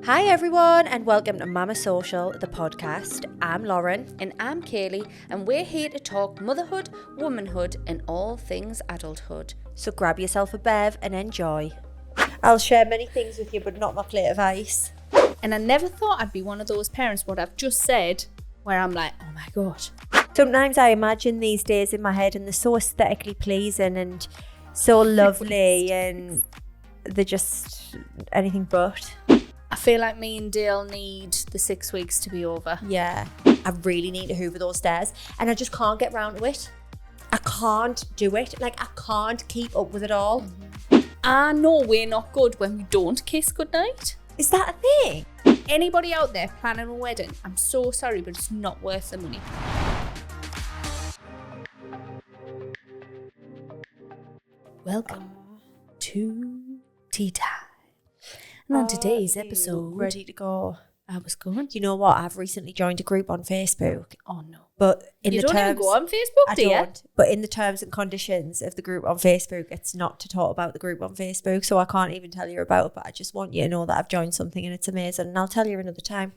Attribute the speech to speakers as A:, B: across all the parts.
A: Hi everyone and welcome to Mama Social, the podcast. I'm Lauren.
B: And I'm Kayleigh, and we're here to talk motherhood, womanhood, and all things adulthood.
A: So grab yourself a bev and enjoy. I'll share many things with you, but not my plate of ice.
B: And I never thought I'd be one of those parents, what I've just said, where I'm like, oh my God.
A: Sometimes I imagine these days in my head and they're so aesthetically pleasing and so lovely and they're just anything but.
B: I feel like me and Dale need the 6 weeks to be over.
A: Yeah, I really need to hoover those stairs and I just can't get round to it. I can't do it. Like, I can't keep up with it all.
B: I know we're not good when we don't kiss goodnight.
A: Is that a thing?
B: Anybody out there planning a wedding, I'm so sorry, but it's not worth the money. Welcome to Tea Time. And on today's episode,
A: ready to go.
B: I was going.
A: You know what? I've recently joined a group on Facebook.
B: Oh no!
A: But in
B: you
A: the
B: don't
A: terms,
B: even go on Facebook,
A: I
B: do you?
A: don't. But in the terms and conditions of the group on Facebook, it's not to talk about the group on Facebook. So I can't even tell you about it. But I just want you to know that I've joined something and it's amazing. And I'll tell you another time.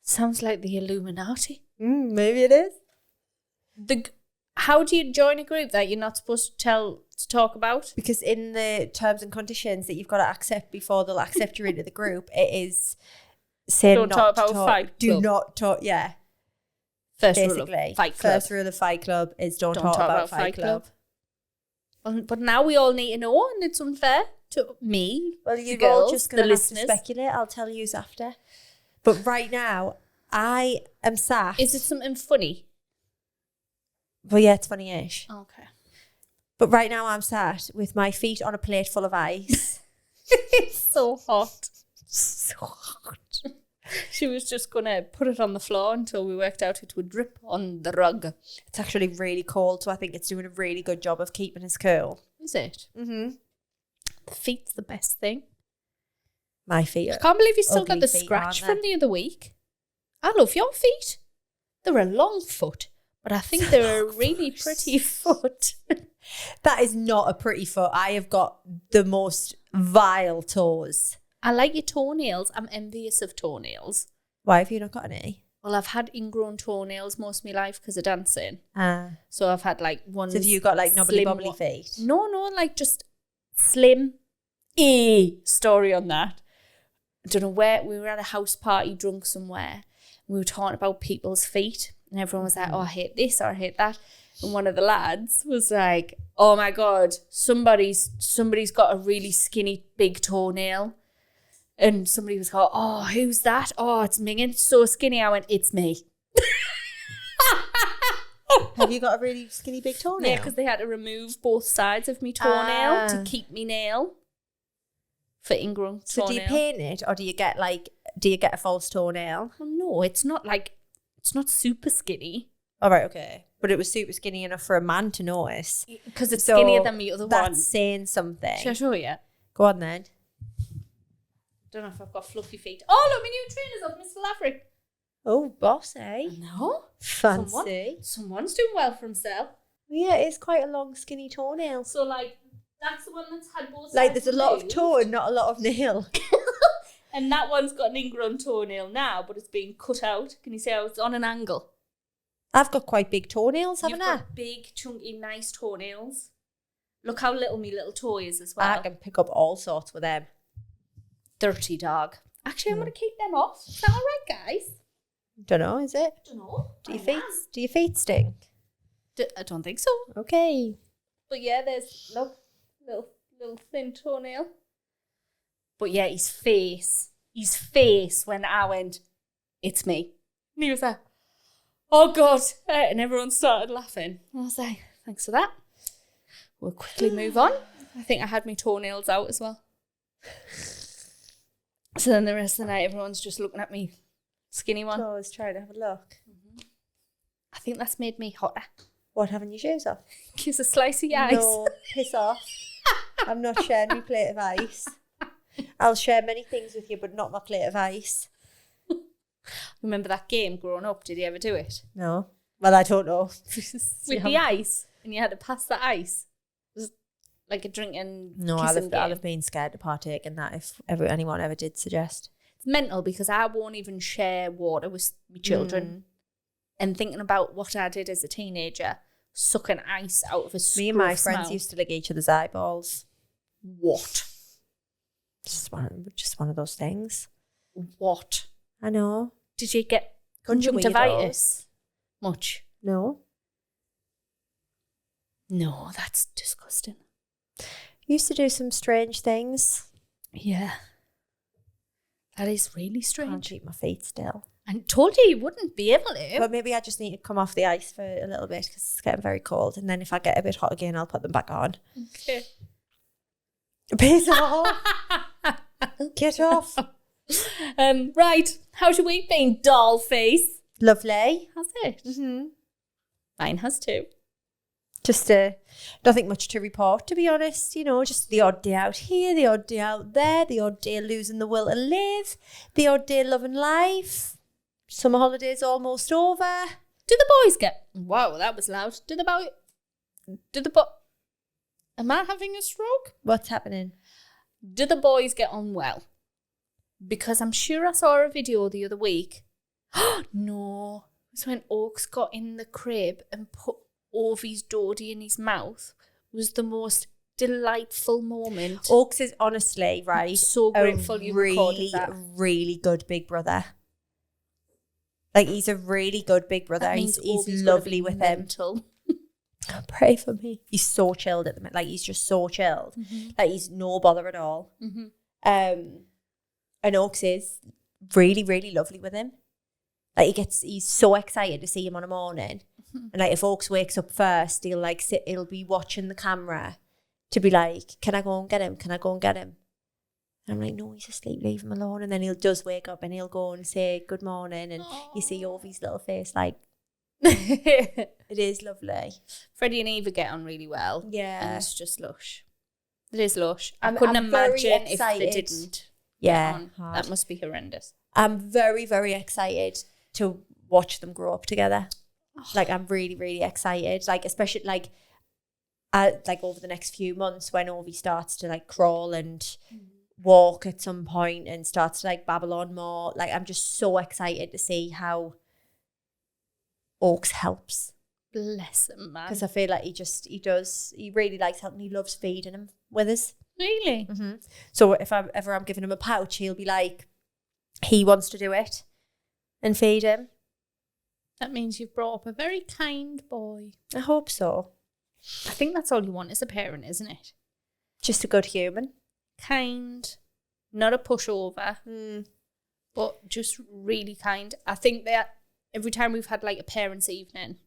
B: Sounds like the Illuminati.
A: Maybe it is.
B: How do you join a group that you're not supposed to talk about?
A: Because in the terms and conditions that you've got to accept before they'll accept you into the group, it is saying
B: Don't talk about Fight Club.
A: Do not talk. Yeah.
B: First
A: Basically,
B: rule of Fight Club.
A: First rule of Fight Club is don't talk about Fight Club.
B: But now we all need to know, and it's unfair to me.
A: Well, you're
B: girls,
A: all just going
B: the
A: to have to
B: listeners.
A: speculate. I'll tell you after. But right now, I am sat.
B: Is it something funny?
A: Well, yeah, it's funny-ish.
B: Okay.
A: But right now, I'm sat with my feet on a plate full of ice.
B: It's so hot.
A: So hot.
B: She was just going to put it on the floor until we worked out it would drip on the rug.
A: It's actually really cold, so I think it's doing a really good job of keeping us cool.
B: Is it?
A: Mm-hmm.
B: The feet's the best thing.
A: My feet
B: I can't believe you still got
A: ugly
B: the
A: feet,
B: scratch
A: aren't
B: from the other week. I love your feet. They're a long foot, but I think they're a really pretty foot.
A: That is not a pretty foot. I have got the most vile toes.
B: I like your toenails. I'm envious of toenails.
A: Why have you not got any?
B: Well, I've had ingrown toenails most of my life because of dancing. So I've had like one.
A: So have you got like knobbly bobbly feet?
B: No, like just slim. Story on that. I don't know where. We were at a house party drunk somewhere. We were talking about people's feet. And everyone was like, oh, I hate this or I hate that. And one of the lads was like, oh my God, somebody's got a really skinny big toenail. And somebody was going, oh, who's that? Oh, it's Mingin. So skinny. I went, it's me.
A: Have you got a really skinny big toenail?
B: Yeah, because they had to remove both sides of me toenail to keep me nail for ingrown toenail.
A: So do you paint it or do you get a false toenail?
B: Well, no, it's not super skinny.
A: All right, okay. But it was super skinny enough for a man to notice.
B: Because it's skinnier than the other one.
A: That's saying something.
B: Shall I show you?
A: Go on then.
B: Don't know if I've got fluffy feet. Oh, look, my new trainer's up, Mr. Laverick.
A: Oh, boss, eh?
B: No.
A: Fancy.
B: Someone's doing well for himself.
A: Yeah, it's quite a long, skinny toenail.
B: So, like, that's the one that's had both sides.
A: Like, there's a lot of
B: removed.
A: toe and not a lot of nail.
B: And that one's got an ingrown toenail now, but it's being cut out. Can you see how it's on an angle?
A: I've got quite big toenails, haven't I?
B: You've got big, chunky, nice toenails. Look how little me little toe is as well.
A: I can pick up all sorts with them.
B: Dirty dog. Actually, I'm going to keep them off. Is that all right, guys?
A: Don't know, is it?
B: Don't know.
A: Do your feet stink?
B: I don't think so.
A: Okay.
B: But yeah, there's little thin toenail. But yeah, his face when I went, it's me. And he was like, oh God. And everyone started laughing. I was like, thanks for that. We'll quickly move on. I think I had my toenails out as well. So then the rest of the night, everyone's just looking at me skinny one.
A: So I was trying to have a look.
B: I think that's made me hotter.
A: What, having your shoes off?
B: Gives a slice of ice.
A: No, piss off. I'm not sharing my plate of ice. I'll share many things with you, but not my plate of ice.
B: Remember that game growing up? Did you ever do it?
A: No. Well, I don't know.
B: With the ice, and you had to pass the ice. Like a drinking
A: No,
B: kissing
A: I'll
B: game.
A: have been scared to partake in that if anyone ever did suggest.
B: It's mental because I won't even share water with my children. And thinking about what I did as a teenager, sucking ice out of a scruff
A: Me and my friends
B: mouth.
A: used to lick each other's eyeballs.
B: What?
A: Just one of those things.
B: What?
A: I know.
B: Did you get
A: Bunch of
B: conjunctivitis? Much?
A: No.
B: No, that's disgusting.
A: Used to do some strange things.
B: Yeah. That is really
A: Can't
B: strange.
A: keep my feet still.
B: I told you wouldn't be able to.
A: But maybe I just need to come off the ice for a little bit because it's getting very cold. And then if I get a bit hot again, I'll put them back on.
B: Okay.
A: Piss off. Get off.
B: Right. How's your week been, doll face?
A: Lovely.
B: Has it?
A: Mm-hmm.
B: Mine has too.
A: Just nothing much to report, to be honest. You know, just the odd day out here, the odd day out there, the odd day losing the will to live, the odd day loving life. Summer holidays almost over.
B: Do the boys get... Wow, that was loud. Am I having a stroke?
A: What's happening?
B: Do the boys get on well? Because I'm sure I saw a video the other week. No. It was when Oaks got in the crib and put Ovi's dodie in his mouth. It was the most delightful moment.
A: Oaks is honestly, right,
B: So grateful you recorded that.
A: really good big brother. Like, he's a really good big brother.
B: That means
A: He's
B: Ovi's gonna
A: lovely
B: be
A: with
B: mental.
A: him. Pray for me. He's so chilled at the minute. Like, he's just so chilled.
B: Mm-hmm.
A: Like, he's no bother at all.
B: Mm-hmm.
A: And Oaks is really, really lovely with him. Like, he's so excited to see him on a morning.
B: Mm-hmm.
A: And like, if Oaks wakes up first, he'll be watching the camera to be like, can I go and get him? Can I go and get him? And I'm like, no, he's asleep, leave him alone. And then he'll just wake up and he'll go and say good morning. And you see Ovi's little face, like, it is lovely.
B: Freddie and Eva get on really well.
A: Yeah.
B: And it's just lush. It is lush. I
A: I'm
B: couldn't
A: very
B: imagine if
A: excited.
B: they didn't
A: Yeah,
B: get on.
A: hard.
B: That must be horrendous.
A: I'm very, very excited to watch them grow up together. Like, I'm really, really excited. Like, especially like over the next few months when Ovi starts to like crawl and walk at some point and starts to like babble on more. Like, I'm just so excited to see how Oaks helps.
B: Bless him, man.
A: Because I feel like he really likes helping. He loves feeding him with us.
B: Really?
A: Mm-hmm. So if I'm giving him a pouch, he'll be like, he wants to do it and feed him.
B: That means you've brought up a very kind boy.
A: I hope so.
B: I think that's all you want as a parent, isn't it?
A: Just a good human.
B: Kind, not a pushover, but just really kind. I think that every time we've had like a parents' evening,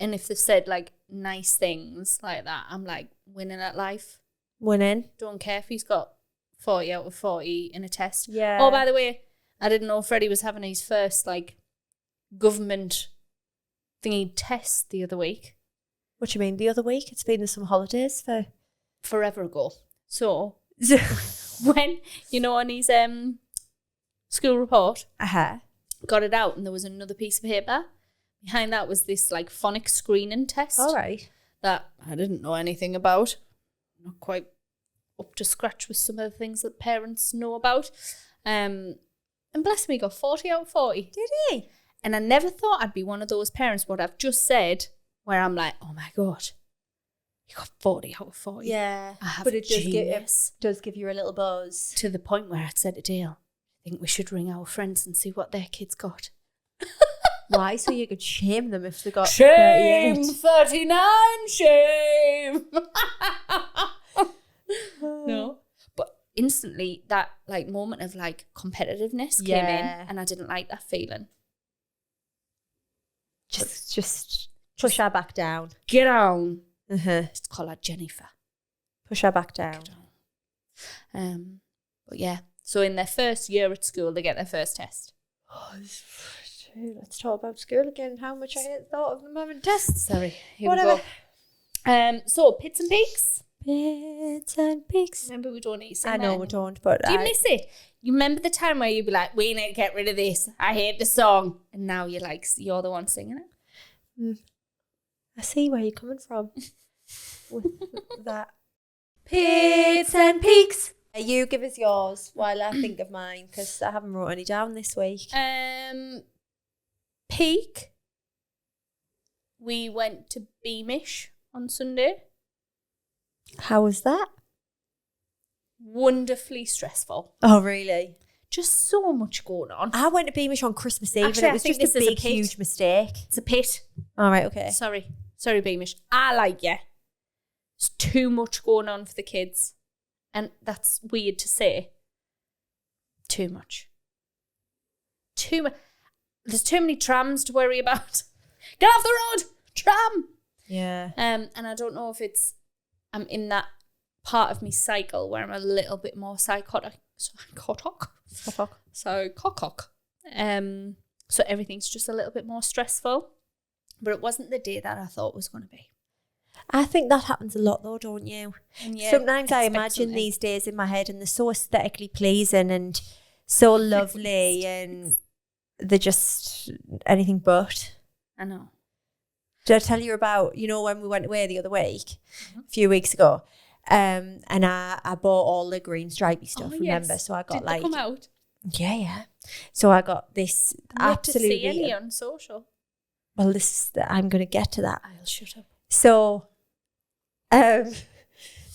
B: and if they've said like nice things like that, I'm like, winning at life.
A: Winning.
B: Don't care if he's got 40 out of 40 in a test.
A: Yeah.
B: Oh, by the way, I didn't know Freddie was having his first like government thingy test the other week.
A: What do you mean? The other week? It's been some holidays for...
B: Forever ago. So, when, on his school report, got it out and there was another piece of paper. Behind that was this like phonics screening test.
A: All right.
B: That I didn't know anything about. Not quite up to scratch with some of the things that parents know about. And bless me, got 40 out of 40.
A: Did he?
B: And I never thought I'd be one of those parents, what I've just said, where I'm like, oh my God, you got 40 out of 40.
A: Yeah.
B: I have
A: but it
B: does
A: give you a little buzz.
B: to the point where I said to Dale, I think we should ring our friends and see what their kids got.
A: Why? So you could shame them if they got
B: Shame!
A: 38.
B: 39, shame! No. But instantly that like moment of like competitiveness came in and I didn't like that feeling.
A: Just push her back down.
B: Get on.
A: Just
B: Call her Jennifer.
A: push her back down.
B: But yeah, so in their first year at school, they get their first test.
A: Let's talk about school again. How much I hate the thought of them having tests.
B: Sorry, here
A: Whatever.
B: we go. So Pits and Peaks.
A: Bits and peaks.
B: Remember, we don't need to sing
A: I know
B: that
A: we don't, but
B: Do you miss it? You remember the time where you'd be like, we need to get rid of this. I hate the song. And now you're like, you're the one singing it.
A: I see where you're coming from with that. Peaks and Peaks. You give us yours while I think of mine, because I haven't wrote any down this week.
B: Peak. We went to Beamish on Sunday.
A: How was that?
B: Wonderfully stressful.
A: Oh, really?
B: Just so much going on.
A: I went to Beamish on Christmas Eve.
B: Actually,
A: and it was just a big, huge mistake.
B: It's a pit.
A: All right, okay.
B: Sorry, Beamish. I like you. There's too much going on for the kids. And that's weird to say. Too much. There's too many trams to worry about. Get off the road! Tram!
A: Yeah.
B: And I don't know if I'm in that part of me cycle where I'm a little bit more psychotic. So everything's just a little bit more stressful. But it wasn't the day that I thought it was going to be.
A: I think that happens a lot though, don't you?
B: Yeah,
A: sometimes I imagine these days in my head and they're so aesthetically pleasing and so lovely and they're just anything but.
B: I know.
A: Did I tell you about, when we went away the other week, a few weeks ago, and I bought all the green stripy stuff, remember? So I got
B: Did they come out?
A: Yeah. So I got this absolutely...
B: Not to see any on social.
A: Well, I'm going to get to that.
B: I'll shut up.
A: So I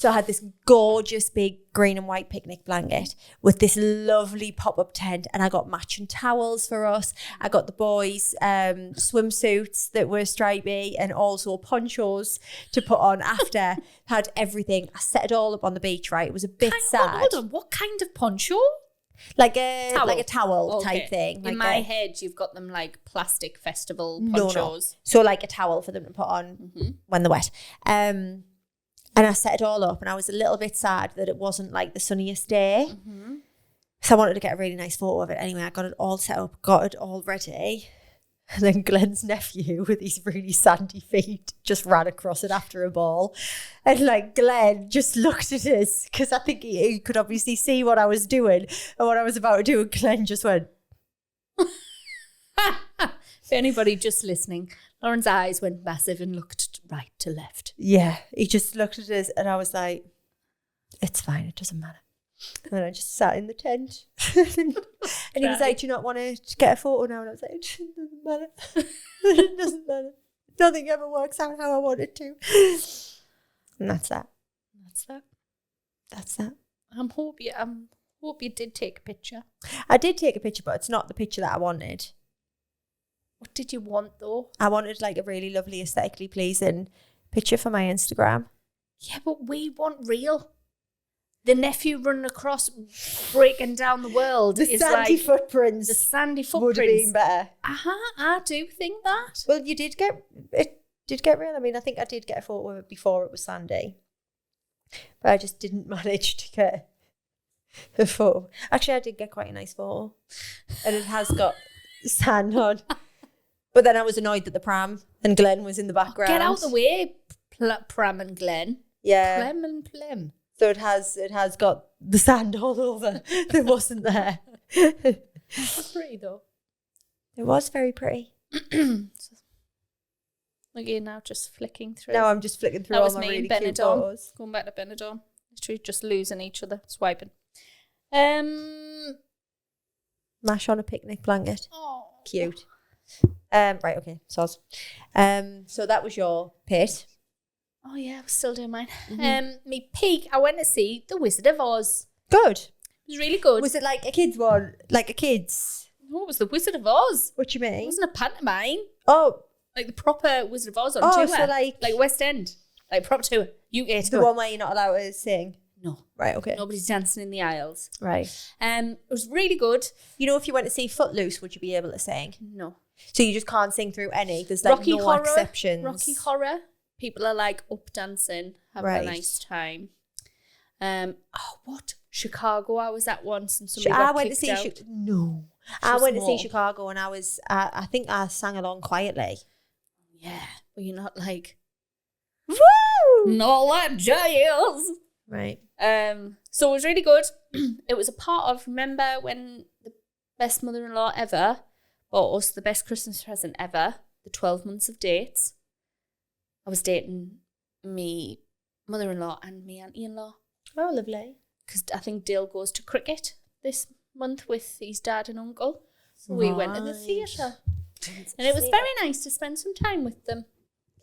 A: had this gorgeous big green and white picnic blanket with this lovely pop-up tent, and I got matching towels for us. I got the boys swimsuits that were stripy and also ponchos to put on after. Had everything. I set it all up on the beach, right? It was a bit sad.
B: Hold on, what kind of poncho?
A: Like a towel type thing.
B: In my head, you've got them like plastic festival ponchos. No.
A: So like a towel for them to put on when they're wet. And I set it all up and I was a little bit sad that it wasn't like the sunniest day. Mm-hmm. So I wanted to get a really nice photo of it. Anyway, I got it all set up, got it all ready. And then Glenn's nephew with his really sandy feet just ran across it after a ball. And like Glenn just looked at us because I think he could obviously see what I was doing and what I was about to do. And Glenn just went.
B: For anybody just listening, Lauren's eyes went massive and looked right to left.
A: Yeah, he just looked at us and I was like, it's fine, it doesn't matter. And then I just sat in the tent. And he was like, do you not want to get a photo now? And I was like, it doesn't matter. It doesn't matter. Nothing ever works out how I want it to. And that's that. That's that.
B: I hope you did take a picture.
A: I did take a picture, but it's not the picture that I wanted.
B: What did you want though?
A: I wanted like a really lovely, aesthetically pleasing picture for my Instagram.
B: Yeah, but we want real. The nephew running across, breaking down the world.
A: The sandy footprints.
B: The sandy footprints
A: would have been better.
B: I do think that.
A: Well, it did get real. I mean, I think I did get a photo of it before it was sandy, but I just didn't manage to get a photo. Actually, I did get quite a nice photo, and it has got sand on. But then I was annoyed that the pram and Glenn was in the background.
B: Get out the way, Pram and Glenn.
A: Yeah.
B: Plem and Plem.
A: So it has got the sand all over that wasn't there.
B: It's pretty though.
A: It was very pretty.
B: Look, you're now just flicking through.
A: No, I'm just flicking through all my really cute photos.
B: Going back to Benidorm. Literally just losing each other, swiping.
A: Mash on a picnic blanket.
B: Oh.
A: Cute. Right, okay, soz. So that was your pit.
B: Oh yeah, I was still doing mine. Me peak, I went to see The Wizard of Oz.
A: Good.
B: It was really good.
A: Was it like a kids one? Like a kids?
B: What was The Wizard of Oz?
A: What do you mean?
B: It wasn't a pantomime.
A: Oh.
B: Like the proper Wizard of Oz on tour.
A: So like
B: West End. Like proper tour. UK tour.
A: The one where you're not allowed to sing?
B: No.
A: Right, okay.
B: Nobody's dancing in the aisles.
A: Right.
B: It was really good.
A: If you went to see Footloose, would you be able to sing?
B: No.
A: So you just can't sing through any? There's like
B: Rocky
A: no
B: Horror,
A: exceptions?
B: Rocky Horror. People are like up dancing, having a nice time. What? Chicago, I was at once and somebody got kicked out.
A: No. I went to see Chicago and I think I sang along quietly.
B: Yeah. But you're not like,
A: woo!
B: Not like jails.
A: Right.
B: So it was really good. It was a part of, remember when the best mother-in-law ever bought us the best Christmas present ever, the 12 months of dates. I was dating me mother-in-law and me auntie-in-law.
A: Oh, lovely.
B: Because I think Dale goes to cricket this month with his dad and uncle. So we went to the theatre. And it was very nice to spend some time with them.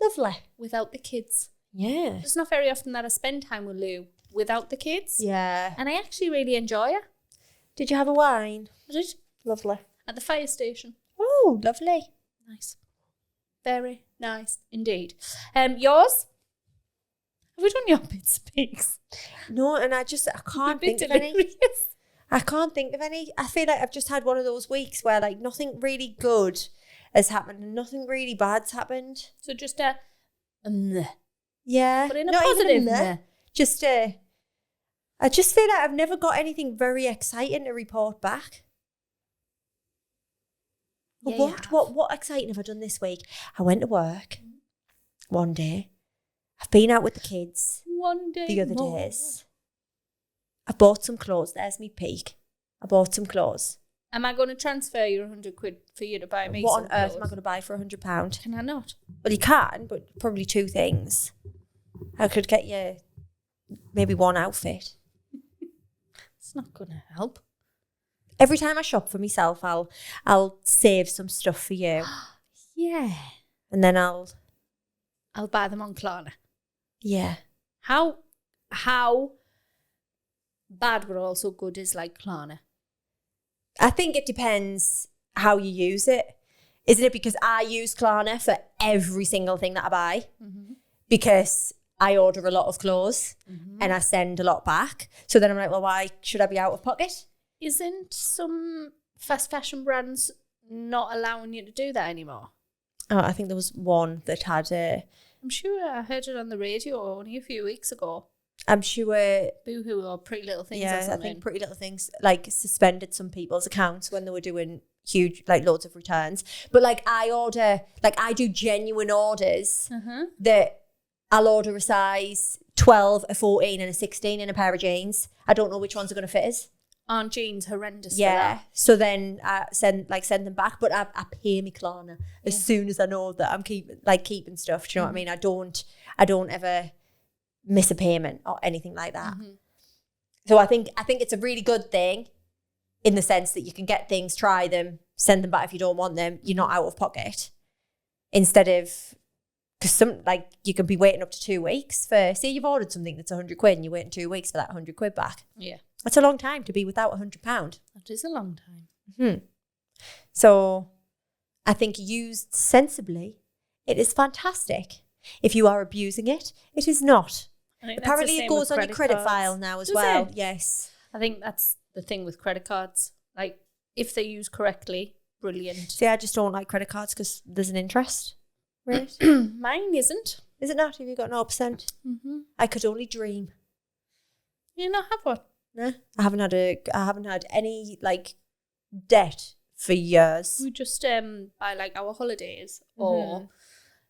A: Lovely.
B: Without the kids.
A: Yeah.
B: It's not very often that I spend time with Lou without the kids.
A: Yeah.
B: And I actually really enjoy it.
A: Did you have a wine?
B: I did.
A: Lovely.
B: At the fire station.
A: Oh, lovely.
B: Nice. Very nice indeed. Yours? Have we done your bit speaks?
A: No, and I can't think of any. I can't think of any. I feel like I've just had one of those weeks where like nothing really good has happened and nothing really bad's happened.
B: So just a meh.
A: Yeah.
B: But in a
A: not
B: positive
A: even
B: meh.
A: Just I just feel like I've never got anything very exciting to report back.
B: Yeah,
A: What exciting have I done this week? I went to work one day. I've been out with the kids
B: one day
A: the other
B: more.
A: days. I bought some clothes. There's me peak. I bought some clothes.
B: Am I going to transfer your £100 for you to buy me
A: What
B: some
A: on earth
B: clothes?
A: am I going to buy for £100?
B: Can I not?
A: Well, you can, but probably two things. I could get you maybe one outfit.
B: It's not going to help.
A: Every time I shop for myself, I'll save some stuff for you.
B: Yeah.
A: And then I'll
B: buy them on Klarna.
A: Yeah.
B: How bad but also good is like Klarna?
A: I think it depends how you use it. Isn't it because I use Klarna for every single thing that I buy? Mm-hmm. Because I order a lot of clothes and I send a lot back. So then I'm like, well, why should I be out of pocket?
B: Isn't some fast fashion brands not allowing you to do that anymore?
A: Oh, I think there was one that had
B: I'm sure I heard it on the radio only a few weeks ago.
A: I'm sure
B: Boohoo or Pretty Little Things or
A: yeah,
B: something.
A: I think Pretty Little Things like suspended some people's accounts when they were doing huge, like loads of returns. But like I do genuine orders that I'll order a size 12, a 14 and a 16 in a pair of jeans. I don't know which ones are going to fit us.
B: Aren't jeans horrendous?
A: Yeah. So then I send them back, but I pay me Klarna as soon as I know that I'm keeping stuff. Do you know what I mean? I don't ever miss a payment or anything like that. So I think it's a really good thing in the sense that you can get things, try them, send them back if you don't want them. You're not out of pocket. Instead of, because you can be waiting up to 2 weeks for, say you've ordered something that's £100 and you're waiting 2 weeks for that £100 back.
B: Yeah.
A: That's a long time to be without £100.
B: That is a long time.
A: So I think used sensibly, it is fantastic. If you are abusing it, it is not. Apparently it goes on your credit file now as well. Yes.
B: I think that's the thing with credit cards. Like, if they're used correctly, brilliant.
A: See, I just don't like credit cards because there's an interest. Right?
B: Mine isn't.
A: Is it not? Have you got 0%? I could only dream.
B: You not have one?
A: No, I haven't had any like debt for years.
B: We just buy like our holidays or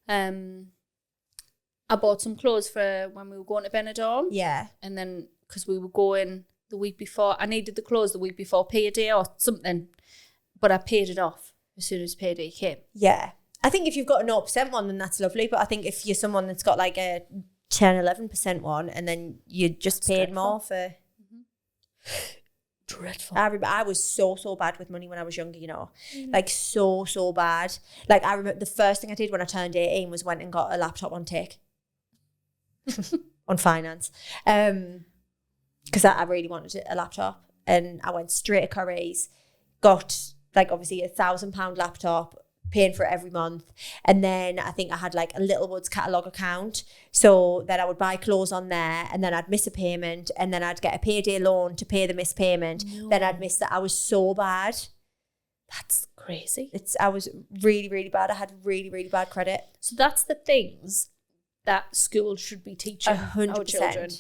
B: I bought some clothes for when we were going to Benidorm.
A: Yeah.
B: And then because we were going the week before, I needed the clothes the week before payday or something, but I paid it off as soon as payday came.
A: Yeah. I think if you've got a 0% one, then that's lovely. But I think if you're someone that's got like a 10, 11% one and then you just paid more for...
B: Dreadful.
A: I was so bad with money when I was younger, you know, like so bad. Like I remember the first thing I did when I turned 18 was went and got a laptop on take on finance, because I really wanted a laptop, and I went straight to Curry's, got like obviously £1,000 laptop, paying for it every month, and then I think I had like a Littlewoods catalogue account, so that I would buy clothes on there, and then I'd miss a payment, and then I'd get a payday loan to pay the missed payment. Then I'd miss that. I was so bad.
B: That's crazy.
A: I was really bad. I had really bad credit.
B: So that's the things that schools should be teaching
A: 100%.
B: our children,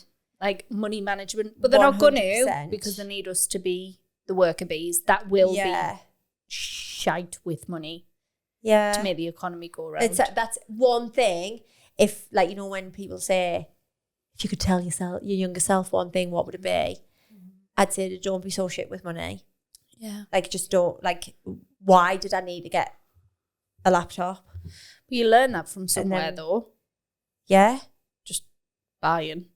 B: like money management, but they're not going to
A: 100%.
B: because they need us to be the worker bees that will be shite with money.
A: Yeah,
B: to make the economy go around.
A: That's one thing. If like, you know, when people say, if you could tell your younger self one thing, what would it be? I'd say, don't be so shit with money.
B: Yeah,
A: like just don't, like, why did I need to get a laptop?
B: But you learn that from somewhere though.
A: Yeah,
B: just buying.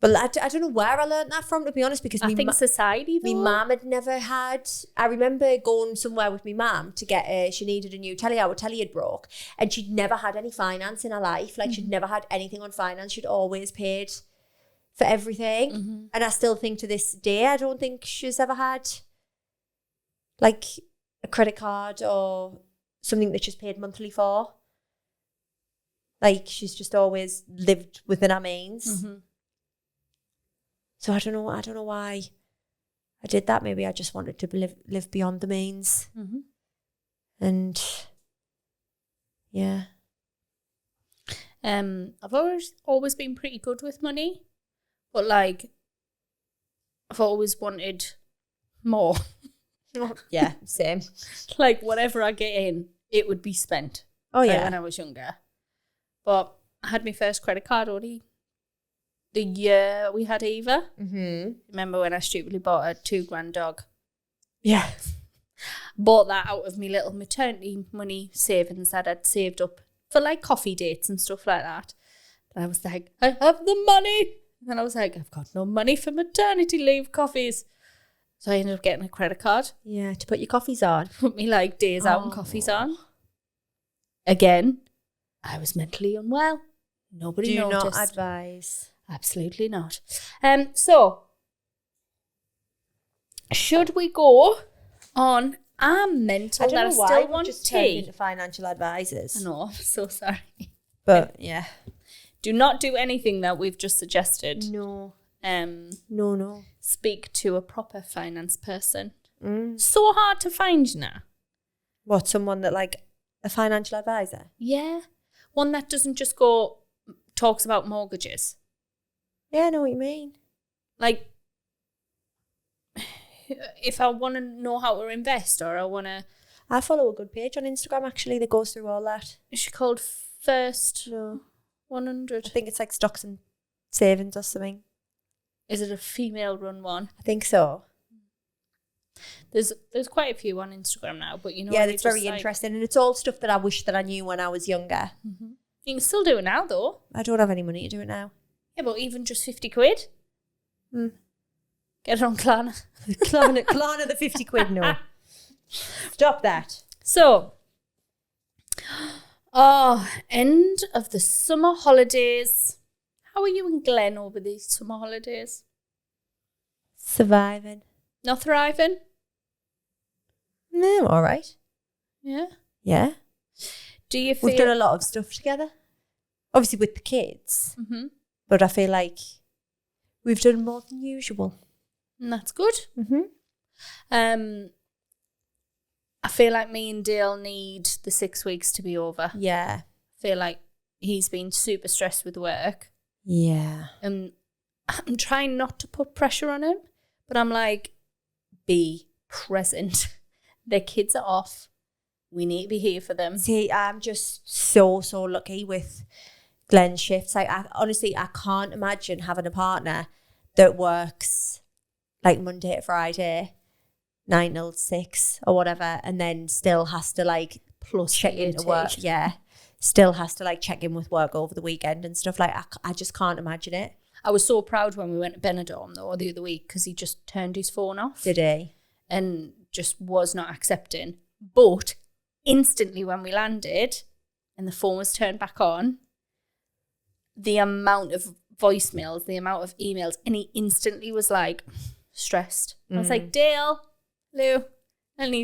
A: But I don't know where I learned that from, to be honest, because
B: I think society, though.
A: my mum had never had... I remember going somewhere with my mum to get she needed a new telly. Our telly had broke, and she'd never had any finance in her life. Like, she'd never had anything on finance. She'd always paid for everything. And I still think to this day, I don't think she's ever had, like, a credit card or something that she's paid monthly for. Like, she's just always lived within her means. So I don't know why I did that. Maybe I just wanted to live beyond the means. And yeah.
B: I've always been pretty good with money, but like I've always wanted more.
A: Yeah, same.
B: Like whatever I get in, it would be spent.
A: Oh yeah.
B: When I was younger. But I had my first credit card already the year we had Eva. Remember when I stupidly bought a $2,000 dog?
A: Yeah.
B: Bought that out of my little maternity money savings that I'd saved up for like coffee dates and stuff like that. And I was like, I have the money. And I was like, I've got no money for maternity leave coffees. So I ended up getting a credit card.
A: Yeah, to put your coffees on.
B: Put me like days out and coffees on. Again, I was mentally unwell. Nobody noticed.
A: Do not advise.
B: Absolutely not. So, should we go on our mental that I still want
A: just
B: tea?
A: into financial advisors.
B: I know, I'm so sorry.
A: But yeah.
B: Do not do anything that we've just suggested.
A: No.
B: No. Speak to a proper finance person. So hard to find now.
A: What, someone that like a financial advisor?
B: Yeah. One that doesn't just talks about mortgages.
A: Yeah, I know what you mean.
B: Like, if I want to know how to invest or I want to...
A: I follow a good page on Instagram, actually, that goes through all that.
B: Is she called First
A: No.
B: 100?
A: I think it's like stocks and savings or something.
B: Is it a female-run one?
A: I think so.
B: There's quite a few on Instagram now, but you know...
A: Yeah, it's very interesting. And it's all stuff that I wish that I knew when I was younger.
B: You can still do it now, though.
A: I don't have any money to do it now.
B: Yeah, but even just 50 quid. Get it on Klarna.
A: Klarna the 50 quid, no. Stop that.
B: So, end of the summer holidays. How are you and Glenn over these summer holidays?
A: Surviving.
B: Not thriving?
A: No, all right.
B: Yeah?
A: Yeah.
B: Do you feel...
A: We've done a lot of stuff together. Obviously with the kids. But I feel like we've done more than usual.
B: And that's good. I feel like me and Dale need the 6 weeks to be over.
A: Yeah.
B: I feel like he's been super stressed with work.
A: Yeah.
B: I'm trying not to put pressure on him, but I'm like, be present. Their kids are off. We need to be here for them.
A: See, I'm just so lucky with Glenn's shifts. Like, honestly, I can't imagine having a partner that works like Monday to Friday, 9 till 6 or whatever, and then still has to like plus check into work. Yeah. Still has to like check in with work over the weekend and stuff. Like, I just can't imagine it.
B: I was so proud when we went to Benidorm though the other week because he just turned his phone off.
A: Did he?
B: And just was not accepting. But instantly when we landed and the phone was turned back on, the amount of voicemails, the amount of emails, and he instantly was like stressed. I was like, Dale, Lou, and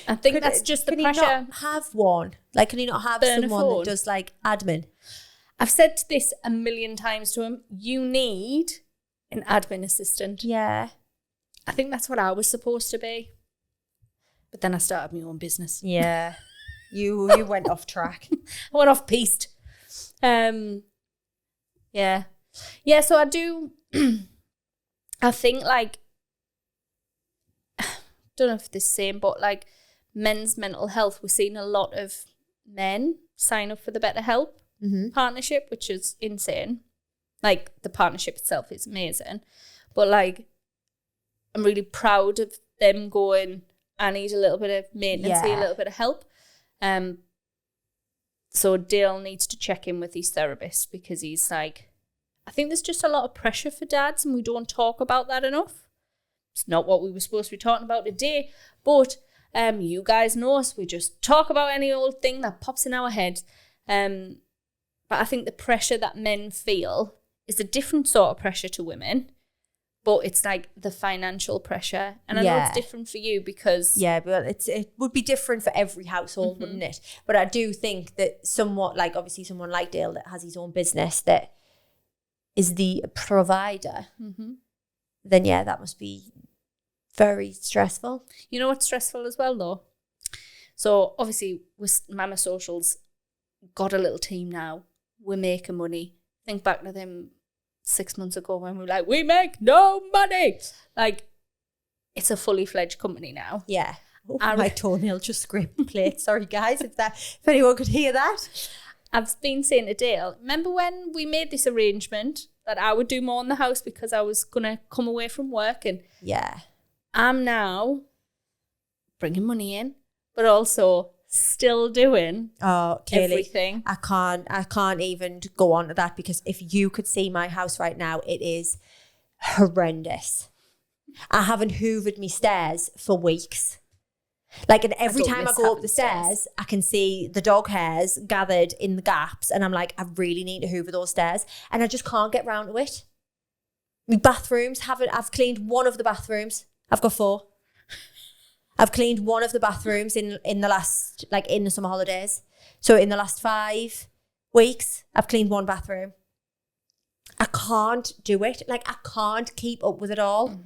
B: I think that's just the pressure.
A: Can he not have one? Like, can he not have someone that does like admin?
B: I've said this a million times to him. You need an admin assistant.
A: Yeah.
B: I think that's what I was supposed to be. But then I started my own business.
A: Yeah. You went off track.
B: I went off piste. Yeah. Yeah, so I do I think like don't know if it's the same, but like men's mental health, we're seeing a lot of men sign up for the BetterHelp partnership, which is insane. Like the partnership itself is amazing. But like I'm really proud of them going, I need a little bit of maintenance, a little bit of help. So Dale needs to check in with his therapist because he's like, I think there's just a lot of pressure for dads and we don't talk about that enough. It's not what we were supposed to be talking about today, but you guys know us. We just talk about any old thing that pops in our head. But I think the pressure that men feel is a different sort of pressure to women, but it's like the financial pressure. And I know it's different for you because...
A: Yeah, but it would be different for every household, wouldn't it? But I do think that somewhat, like obviously someone like Dale that has his own business that is the provider, then yeah, that must be very stressful.
B: You know what's stressful as well though? So obviously with Mama Socials got a little team now. We're making money. Think back to them 6 months ago when we were like, we make no money. Like, it's a fully fledged company now.
A: Yeah. Oh, my toenail just scraped the plate. Sorry guys, if anyone could hear that.
B: I've been saying to Dale, remember when we made this arrangement that I would do more in the house because I was going to come away from work, and I'm now bringing money in, but also still doing everything.
A: I can't even go on to that because if you could see my house right now, it is horrendous. I haven't hoovered me stairs for weeks. Like, and every time I go up the stairs, I can see the dog hairs gathered in the gaps, and I'm like, I really need to hoover those stairs, and I just can't get round to it. My bathrooms I've cleaned one of the bathrooms. I've got 4. I've cleaned one of the bathrooms in the last, like in the summer holidays. So in the last 5 weeks, I've cleaned one bathroom. I can't do it. Like, I can't keep up with it all.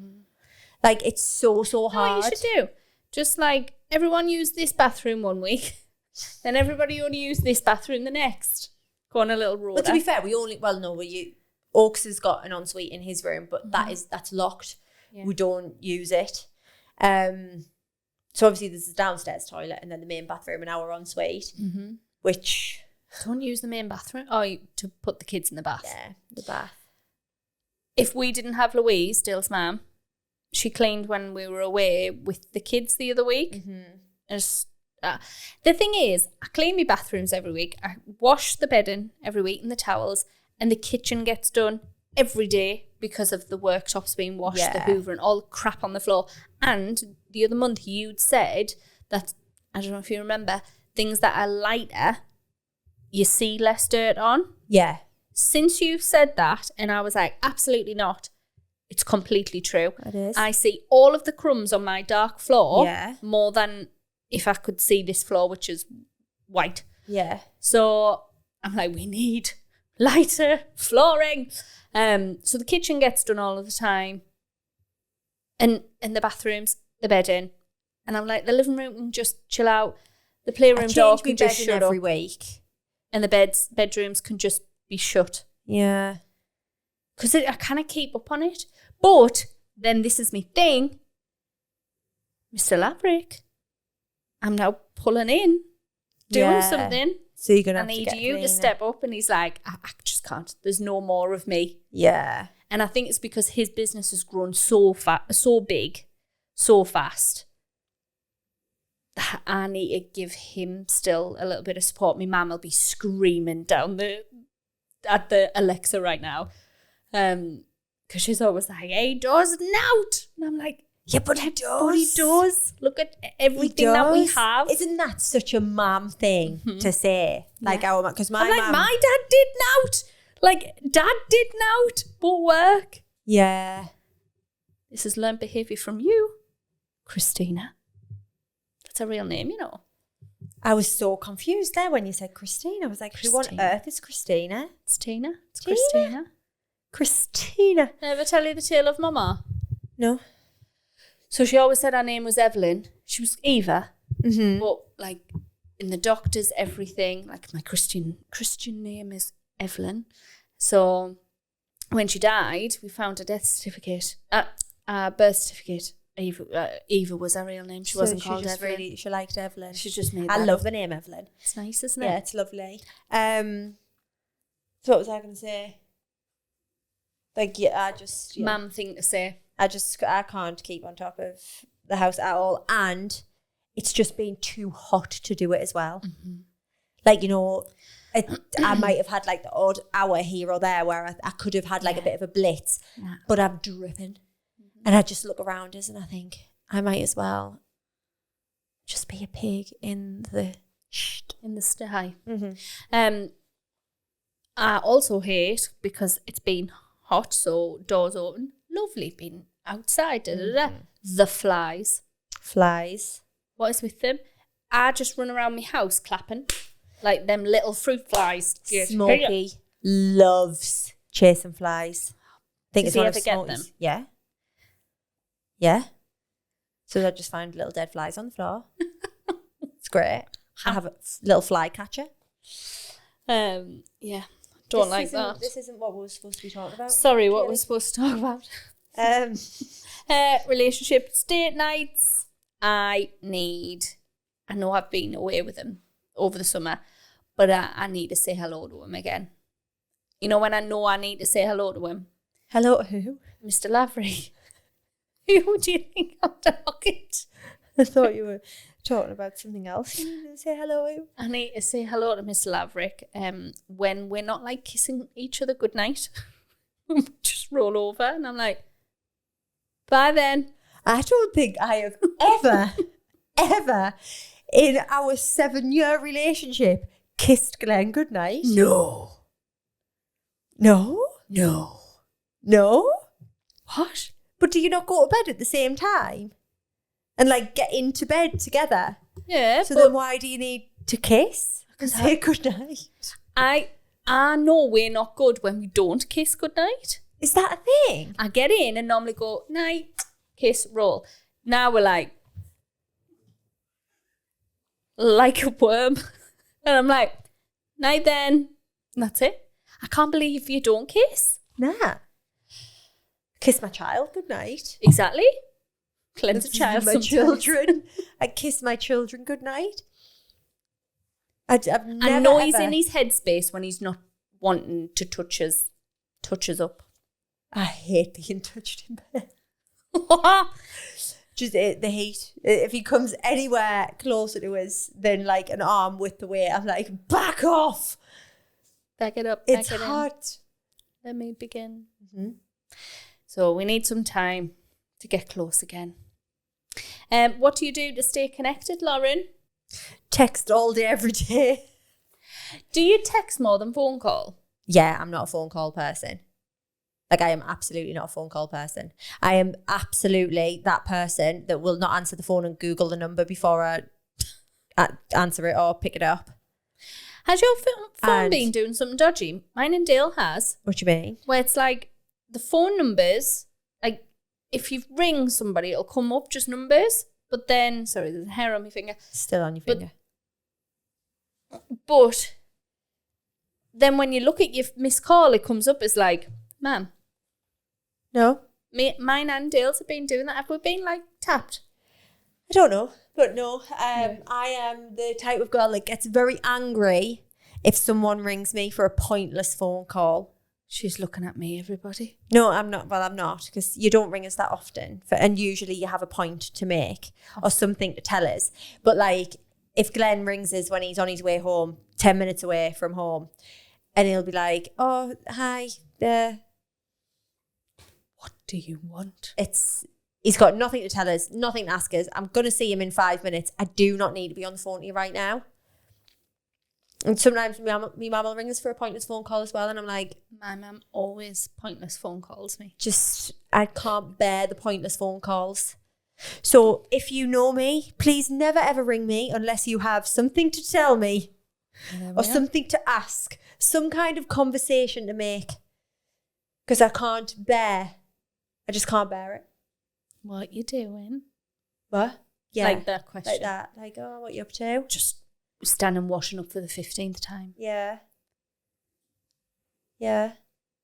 A: Like, it's so hard.
B: What you should do? Just like, everyone use this bathroom one week, then everybody only use this bathroom the next. Go on a little road.
A: But to be fair, Oaks has got an ensuite in his room, but that's locked. Yeah. We don't use it. So obviously there's the downstairs toilet and then the main bathroom and our ensuite, which...
B: Don't use the main bathroom? Oh, to put the kids in the bath.
A: Yeah, the bath.
B: If we didn't have Louise, Dale's mum, she cleaned when we were away with the kids the other week. The thing is, I clean my bathrooms every week. I wash the bedding every week and the towels, and the kitchen gets done every day because of the worktops being washed, the hoover and all the crap on the floor. And the other month you'd said that, I don't know if you remember, things that are lighter, you see less dirt on.
A: Yeah.
B: Since you've said that, and I was like, absolutely not, it's completely true.
A: It is.
B: I see all of the crumbs on my dark floor more than if I could see this floor, which is white. Yeah. So I'm like, we need lighter flooring. So the kitchen gets done all of the time. And the bathrooms, the bedding. And I'm like, the living room can just chill out. The playroom door can just shut
A: every
B: up.
A: week.
B: And the bedrooms can just be shut.
A: Yeah.
B: Because I kind of keep up on it. But then this is my thing. Mr. Laverick, I'm now pulling in, doing something.
A: So you're gonna
B: have to get you to step up. And he's like, I just can't. There's no more of me.
A: Yeah.
B: And I think it's because his business has grown so big, so fast, that I need to give him still a little bit of support. My mum will be screaming down at the Alexa right now. Because she's always like, he does not. And I'm like,
A: yeah, but he does.
B: But he does. Look at everything that we have.
A: Isn't that such a mum thing to say? Like, because my mum.
B: My dad did not. Like, dad did not, but work.
A: Yeah.
B: This is learned behaviour from you, Christina. That's a real name, you know.
A: I was so confused there when you said Christina. I was like, who on earth is Christina?
B: It's Tina. It's Christina.
A: Christina.
B: Ever tell you the tale of Mama?
A: No.
B: So she always said her name was Evelyn. She was Eva. But like in the doctors, everything, like my Christian name is Evelyn. So when she died, we found a death certificate, a birth certificate. Eva was her real name. She wasn't called Evelyn.
A: She liked Evelyn.
B: She just made
A: I love the name Evelyn.
B: It's nice, isn't it?
A: Yeah, it's lovely. So what was I going to say? Like, yeah,
B: Mum thing to say.
A: I can't keep on top of the house at all. And it's just been too hot to do it as well. Like, you know, I might have had like the odd hour here or there where I could have had like a bit of a blitz, but I'm dripping. And I just look around us and I think I might as well just be a pig in the
B: sty. I also hate, because it's been hot, so doors open, lovely, been outside, the flies.
A: Flies.
B: What is with them? I just run around my house clapping like them little fruit flies.
A: Smokey loves chasing flies.
B: Does he ever get them?
A: Yeah. Yeah. So I just find little dead flies on the floor. It's great. I have a little fly catcher.
B: Yeah. Don't like that.
A: This isn't what we were supposed to be talking about.
B: Sorry, what we're supposed to talk about. Relationships, date nights. I know I've been away with him over the summer, but I need to say hello to him again. You know when I know I need to say hello to him?
A: Hello to who?
B: Mr. Lavery. Who do you think I'm talking to?
A: I thought you were talking about something else. You need to say hello to.
B: I need to say hello to Mr. Laverick when we're not like kissing each other goodnight. Just roll over and I'm like, bye then.
A: I don't think I have ever in our 7-year relationship kissed Glenn goodnight.
B: No. What?
A: But do you not go to bed at the same time? And like get into bed together?
B: Yeah.
A: So then why do you need to kiss? And say goodnight?
B: I know we're not good when we don't kiss goodnight.
A: Is that a thing?
B: I get in and normally go, night, kiss, roll. Now we're like a worm. And I'm like, night then. And that's it. I can't believe you don't kiss.
A: Nah. Kiss my child goodnight.
B: Exactly. Cleanse a child.
A: My children. I kiss my children goodnight. I've never,
B: I know he's in his headspace when he's not wanting to touch us up.
A: I hate being touched in bed. Just the heat. If he comes anywhere closer to us than like an arm width away, I'm like, back off.
B: Back it up.
A: It's hot.
B: Let me begin. So we need some time to get close again. What do you do to stay connected, Lauren?
A: Text all day, every day.
B: Do you text more than phone call?
A: Yeah, I'm not a phone call person. Like, I am absolutely not a phone call person. I am absolutely that person that will not answer the phone and Google the number before I answer it or pick it up.
B: Has your phone been doing something dodgy? Mine and Dale has.
A: What do you mean?
B: Where it's like the phone numbers, like if you ring somebody, it'll come up just numbers. But then, sorry, there's a hair on my finger.
A: Still on your finger.
B: But then when you look at your missed call, it comes up as like, ma'am.
A: No.
B: Mine and Dale's have been doing that. Have we been like tapped?
A: I don't know. But no, I am the type of girl that gets very angry if someone rings me for a pointless phone call.
B: She's looking at me, everybody.
A: No, I'm not. Well, I'm not, because you don't ring us that often. And usually you have a point to make or something to tell us. But like, if Glenn rings us when he's on his way home, 10 minutes away from home, and he'll be like, oh, hi,
B: what do you want?
A: He's got nothing to tell us, nothing to ask us. I'm going to see him in 5 minutes. I do not need to be on the phone to you right now. And sometimes my mum will ring us for a pointless phone call as well. And I'm like,
B: my mum always pointless phone calls me.
A: I can't bear the pointless phone calls. So if you know me, please never ever ring me unless you have something to tell me or something to ask, some kind of conversation to make. Because I just can't bear it.
B: What you doing?
A: What? Yeah.
B: Like that question.
A: Like that. Like, oh, what you up to?
B: Just standing washing up for the 15th time.
A: Yeah. Yeah.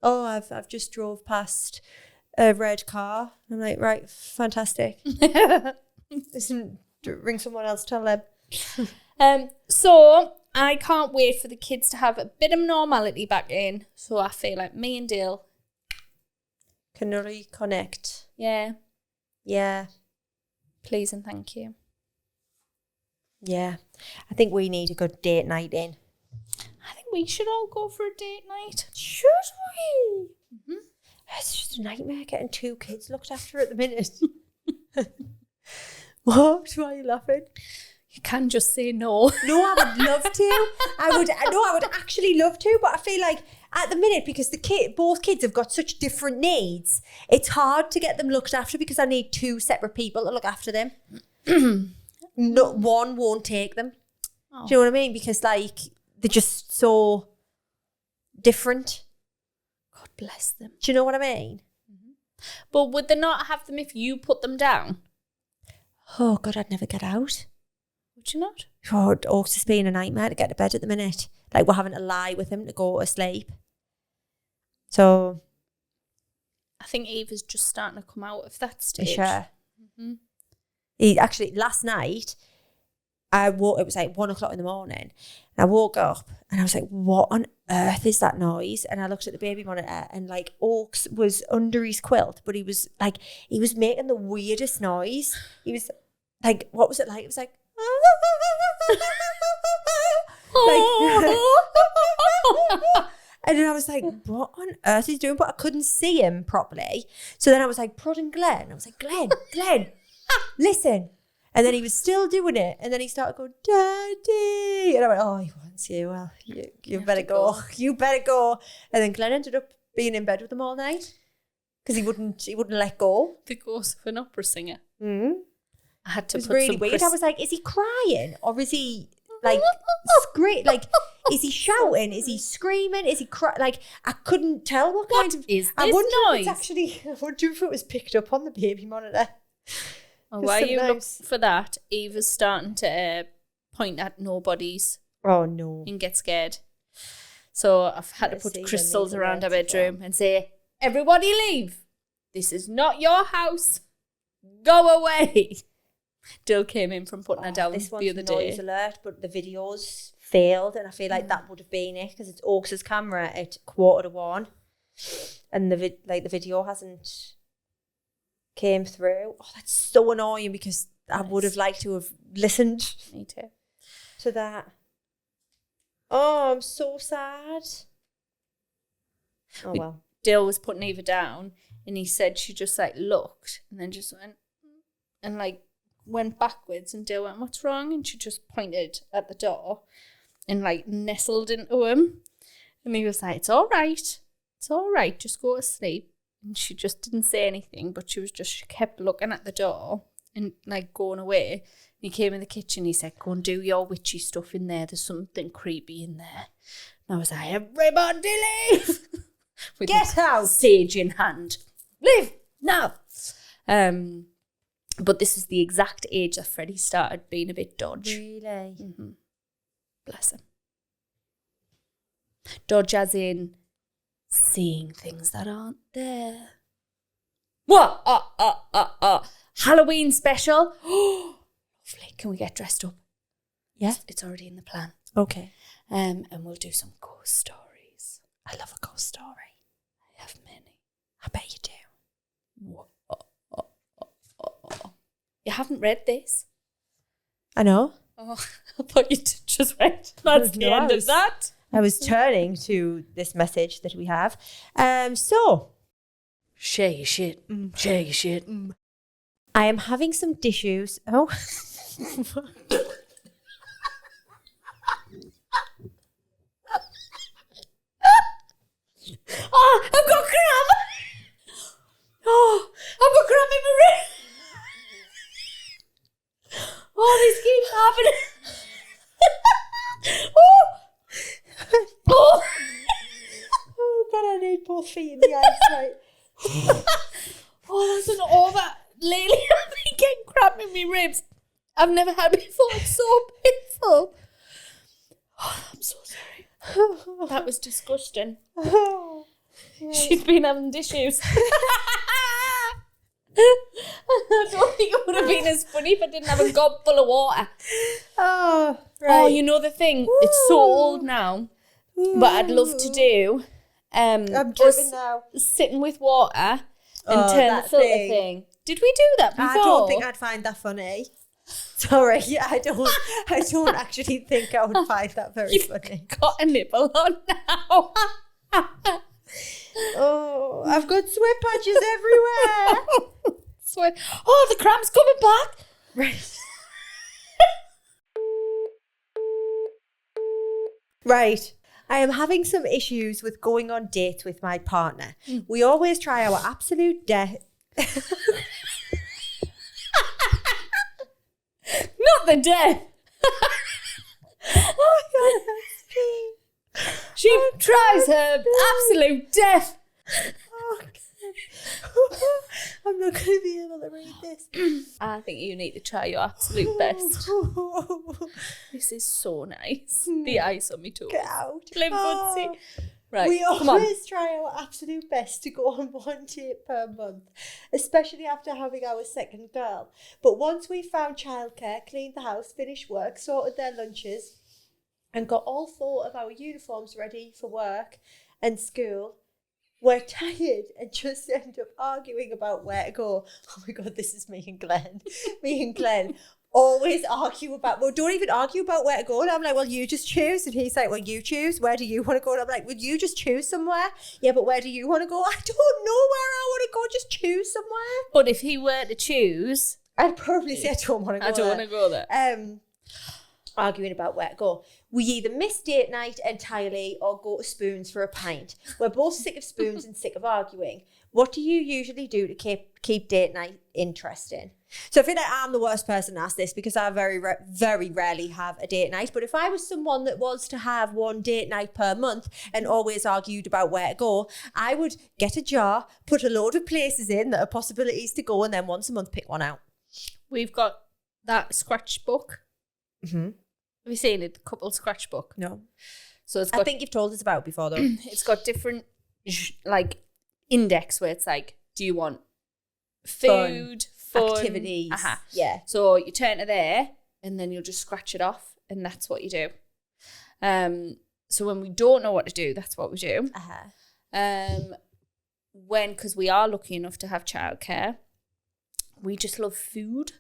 A: Oh, I've just drove past a red car. I'm like, right, fantastic. Listen, ring someone else, tell them.
B: So I can't wait for the kids to have a bit of normality back in. So I feel like me and Dale
A: can reconnect.
B: Yeah.
A: Yeah.
B: Please and thank you.
A: Yeah. I think we need a good date night in.
B: I think we should all go for a date night.
A: Should we? Mm-hmm. It's just a nightmare getting 2 kids looked after at the minute. What? Why are you laughing?
B: You can just say no.
A: No, I would love to. I would actually love to, but I feel like at the minute, because both kids have got such different needs, it's hard to get them looked after because I need 2 separate people to look after them. One won't take them. Oh. Do you know what I mean? Because like they're just so different.
B: God bless them.
A: Do you know what I mean?
B: Mm-hmm. But would they not have them if you put them down?
A: Oh God, I'd never get out.
B: Would you not?
A: Oh, it's just been a nightmare to get to bed at the minute. Like we're having to lie with him to go to sleep. So
B: I think Eva's just starting to come out of that stage.
A: Sure.
B: Mm-hmm.
A: He actually, last night, it was like 1 o'clock in the morning, and I woke up and I was like, what on earth is that noise? And I looked at the baby monitor and like Oaks was under his quilt, but he was making the weirdest noise. He was like, what was it like? It was like, and then I was like, what on earth is he doing? But I couldn't see him properly. So then I was like prodding Glenn. I was like, Glenn, listen. And then he was still doing it. And then he started going, Daddy. And I went, oh, he wants you. Well, you better go. You better go. And then Glenn ended up being in bed with him all night because he wouldn't let go.
B: The ghost of an opera singer.
A: Mm-hmm.
B: I had to
A: it was really weird. I was like, is he crying or is he like like is he shouting? Is he screaming? Is he like I couldn't tell what kind of
B: is this
A: I wonder
B: noise?
A: I wonder if it was picked up on the baby monitor.
B: Oh, while you look for that, Eva's starting to point at nobodies.
A: Oh no.
B: And get scared. So I've had to put crystals around our bedroom and say, everybody leave. This is not your house. Go away. Dill came in from putting her down the other day.
A: Noise alert, but the videos failed, and I feel like that would have been it because it's Oaks' camera at 1:45, and the video hasn't came through. Oh, that's so annoying because I would have liked to have listened.
B: Me too.
A: To that. Oh, I'm so sad. Oh well.
B: Dill was putting Eva down, and he said she just like looked and then just went and like went backwards, and Dill went, what's wrong? And she just pointed at the door and like nestled into him, and he was like, it's all right, just go to sleep. And she just didn't say anything, but she kept looking at the door and like going away. And he came in the kitchen, he said, go and do your witchy stuff in there, there's something creepy in there. And I was like, everybody leave.
A: Get out,
B: sage in hand, leave now. But this is the exact age that Freddie started being a bit dodge.
A: Really?
B: Mm-hmm. Bless him. Dodge as in seeing things that aren't there. What? Halloween special. Oh, lovely. Can we get dressed up?
A: Yeah.
B: It's already in the plan.
A: Okay.
B: And we'll do some ghost stories.
A: I love a ghost story.
B: I have many.
A: I bet you do.
B: You haven't read this?
A: I know.
B: Oh, I thought you just read. That's the end of that.
A: I was turning to this message that we have. So.
B: Share your shit. Share your shit.
A: I am having some issues. Oh.
B: Oh, I've got crab. Oh, I've got crab in my wrist. Oh, this keeps happening. Oh.
A: Oh, God, I need both feet in the ice right.
B: Oh, that's an over. Lately, I've been getting crab in my ribs. I've never had it before. It's so painful. Oh, I'm so sorry. That was disgusting.
A: Oh, yeah.
B: She's been having issues. I don't think it would have been as funny if I didn't have a gob full of water.
A: Oh, right.
B: Oh, you know the thing? Ooh. It's so old now. Ooh. But I'd love to do
A: I'm dripping now.
B: Sitting with water and turn the filter thing. Did we do that before?
A: I don't think I'd find that funny. Sorry, I don't actually think I would find that very funny.
B: Got a nipple on now.
A: Oh, I've got sweat patches everywhere.
B: Sweat. Oh, the cramp's coming back.
A: Right. Right. I am having some issues with going on dates with my partner. We always try our absolute
B: Not the death.
A: Oh, God, that's me.
B: She tries her absolute death.
A: Oh, God. I'm not going to be able to read this.
B: I think you need to try your absolute best. This is so nice. The ice on me too.
A: Get out.
B: Limp footsie. Right,
A: We
B: come on.
A: always try our absolute best to go on one date per month, especially after having our second girl. But once we found childcare, cleaned the house, finished work, sorted their lunches, and got all 4 of our uniforms ready for work and school, we're tired and just end up arguing about where to go. Oh my God, this is me and Glenn. Me and Glenn always argue about, well, don't even argue about where to go. And I'm like, well, you just choose. And he's like, well, you choose. Where do you want to go? And I'm like, would you just choose somewhere? Yeah, but where do you want to go? I don't know where I want to go. Just choose somewhere.
B: But if he were to choose,
A: I'd probably say I don't want to go
B: I don't want to go there.
A: Arguing about where to go. We either miss date night entirely or go to Spoons for a pint. We're both sick of Spoons and sick of arguing. What do you usually do to keep date night interesting? So I feel like I'm the worst person to ask this because I very rarely have a date night. But if I was someone that was to have one date night per month and always argued about where to go, I would get a jar, put a load of places in that are possibilities to go, and then once a month pick one out.
B: We've got that scratch book.
A: Mm-hmm.
B: Have you seen it? Couple scratch book.
A: No.
B: So it's got,
A: I think you've told us about it before though.
B: It's got different like index where it's like, do you want food, fun
A: activities?
B: Uh-huh.
A: Yeah.
B: So you turn to there and then you'll just scratch it off and that's what you do. So when we don't know what to do, that's what we do. Because we are lucky enough to have childcare, we just love food.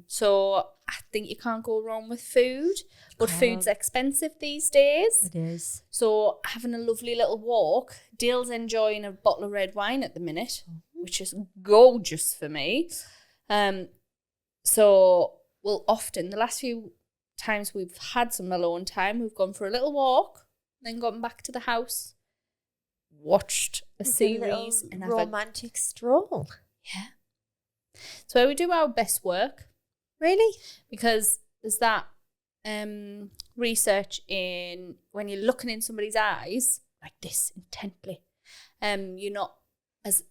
B: So I think you can't go wrong with food, but food's expensive these days.
A: It is.
B: So having a lovely little walk. Dale's enjoying a bottle of red wine at the minute, which is gorgeous for me. So we'll often, the last few times we've had some alone time, we've gone for a little walk, then gotten back to the house, watched a series, and have
A: romantic stroll.
B: Yeah. So we do our best work.
A: Really?
B: Because there's that research in when you're looking in somebody's eyes like this intently, you're not as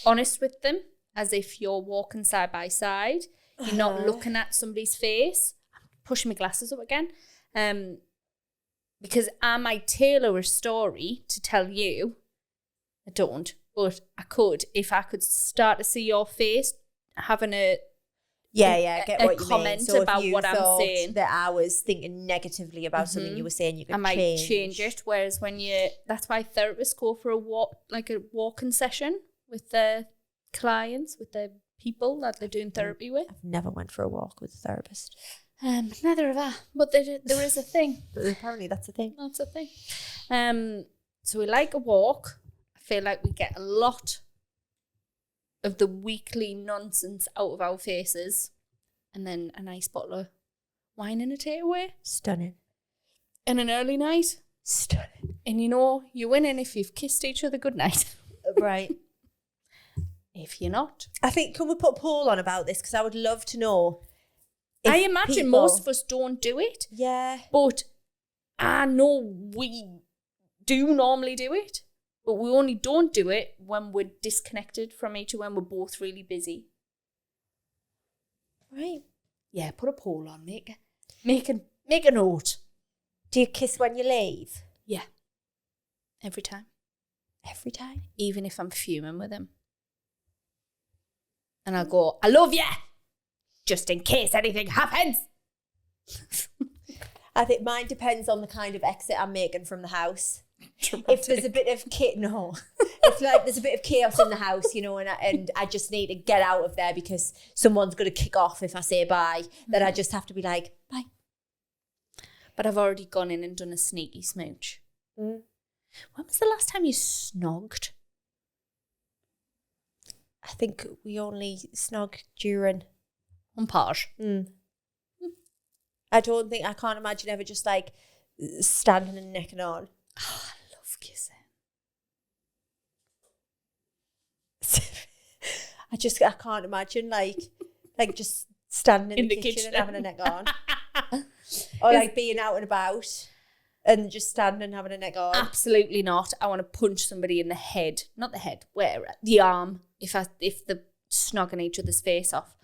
B: honest with them as if you're walking side by side. You're not looking at somebody's face. I'm pushing my glasses up again. Because I might tailor a story to tell you. I don't. But I could, if I could start to see your face having I get what you mean. So about what I'm saying.
A: That I was thinking negatively about something you were saying, you could
B: change it. Whereas that's why therapists go for a walk, like a walking session with their clients, with their people that they're doing therapy with.
A: I've never went for a walk with a therapist.
B: Neither have I. But there is a thing.
A: Apparently that's a thing.
B: That's a thing. So we like a walk. I feel like we get a lot of the weekly nonsense out of our faces, and then a nice bottle of wine and a takeaway.
A: Stunning.
B: And an early night.
A: Stunning.
B: And you're winning if you've kissed each other goodnight.
A: Right.
B: If you're not.
A: I think, can we put a poll on about this? Because I would love to know.
B: I imagine most of us don't do it.
A: Yeah.
B: But I know we do normally do it. But we only don't do it when we're disconnected from each other, when we're both really busy.
A: Right.
B: Yeah, put a poll on. Make a note.
A: Do you kiss when you leave?
B: Yeah. Every time.
A: Every time?
B: Even if I'm fuming with him. And I'll go, I love you! Just in case anything happens.
A: I think mine depends on the kind of exit I'm making from the house. if there's a bit of if like there's a bit of chaos in the house, you know, and I just need to get out of there because someone's going to kick off if I say bye, then I just have to be like, bye.
B: But I've already gone in and done a sneaky smooch. When was the last time you snogged?
A: I think we only snog during
B: On Page.
A: I can't imagine ever just like standing and necking on.
B: Oh, I love kissing.
A: I can't imagine like just standing in the kitchen and having a neck on. Or like being out and about and just standing and having a neck on.
B: Absolutely not. I want to punch somebody in the head. Not the head, where? The arm. If they're snogging each other's face off.